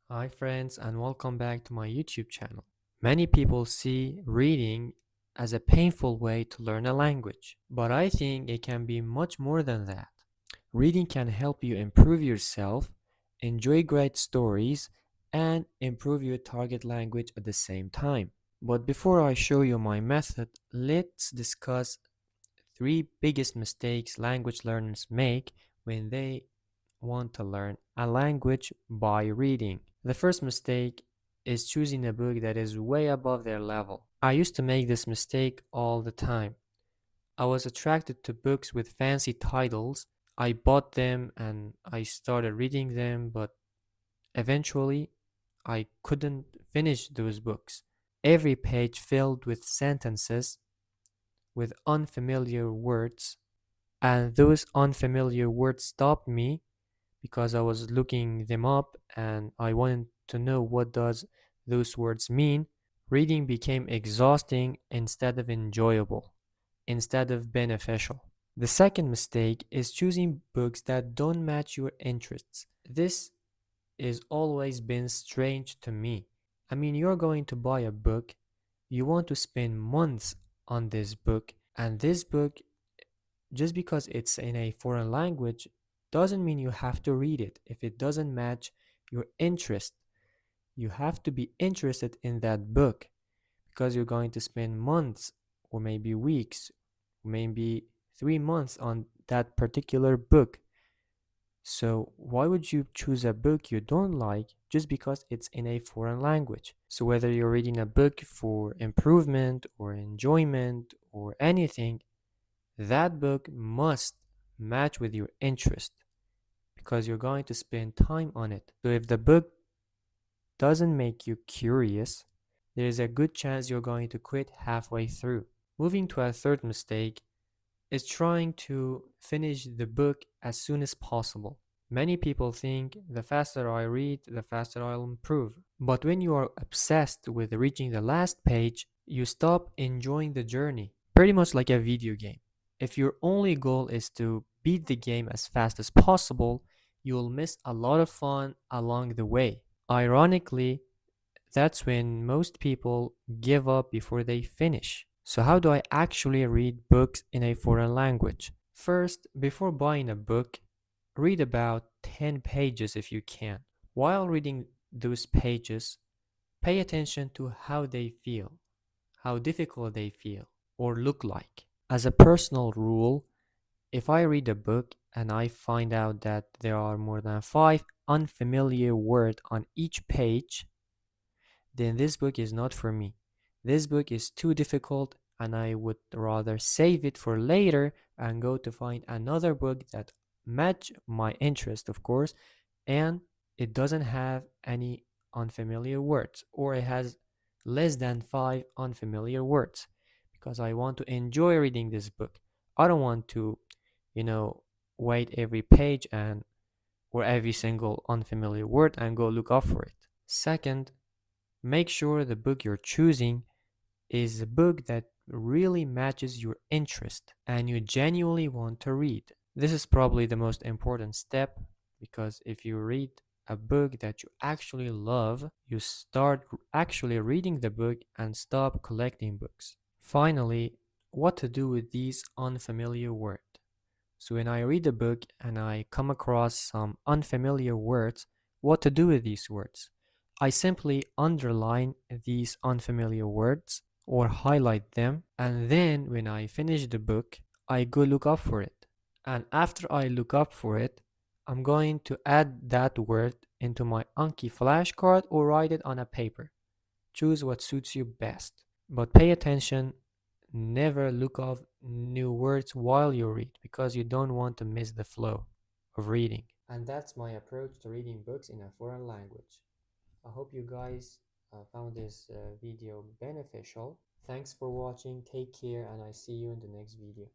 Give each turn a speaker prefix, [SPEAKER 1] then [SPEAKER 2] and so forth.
[SPEAKER 1] Hi friends and welcome back to my YouTube channel. Many people see reading as a painful way to learn a language, but I think it can be much more than that. Reading can help you improve yourself, enjoy great stories, and improve your target language at the same time. But before I show you my method, let's discuss three biggest mistakes language learners make when they want to learn a language by reading. The first mistake is choosing a book that is way above their level. I used to make this mistake all the time. I was attracted to books with fancy titles. I bought them and I started reading them, but eventually I couldn't finish those books. Every page filled with sentences with unfamiliar words, and those unfamiliar words stopped me because I was looking them up and I wanted to know what does those words mean. Reading became exhausting instead of enjoyable, instead of beneficial. The second mistake is choosing books that don't match your interests. This has always been strange to me. I mean, you're going to buy a book, you want to spend months on this book, and this book, just because it's in a foreign language, doesn't mean you have to read it if it doesn't match your interest. You have to be interested in that book because you're going to spend months or maybe weeks, maybe 3 months on that particular book. So, why would you choose a book you don't like just because it's in a foreign language? So, whether you're reading a book for improvement or enjoyment or anything, that book must match with your interest because you're going to spend time on it. So, if the book doesn't make you curious, there is a good chance you're going to quit halfway through. Moving to a third mistake is trying to finish the book as soon as possible. Many people think the faster I read, the faster I'll improve. But when you are obsessed with reaching the last page, you stop enjoying the journey. Pretty much like a video game. If your only goal is to beat the game as fast as possible, you'll miss a lot of fun along the way. Ironically, that's when most people give up before they finish. So, how do I actually read books in a foreign language? First, before buying a book, read about 10 pages if you can. While reading those pages, pay attention to how they feel, how difficult they feel, or look like. As a personal rule, if I read a book and I find out that there are more than 5 unfamiliar words on each page, then this book is not for me. This book is too difficult and I would rather save it for later and go to find another book that match my interest, of course, and it doesn't have any unfamiliar words or it has less than 5 unfamiliar words because I want to enjoy reading this book. I don't want to, you know, wait every page and or every single unfamiliar word and go look up for it. Second, make sure the book you're choosing is a book that really matches your interest and you genuinely want to read. This is probably the most important step because if you read a book that you actually love, you start actually reading the book and stop collecting books. Finally, what to do with these unfamiliar words. So when I read a book and I come across some unfamiliar words, what to do with these words? I simply underline these unfamiliar words or highlight them, and then when I finish the book, I go look up for it. And after I look up for it, I'm going to add that word into my Anki flashcard or write it on a paper. Choose what suits you best. But pay attention, never look up new words while you read because you don't want to miss the flow of reading. And that's my approach to reading books in a foreign language. I hope you guys found this video beneficial. Thanks for watching, take care, and I see you in the next video.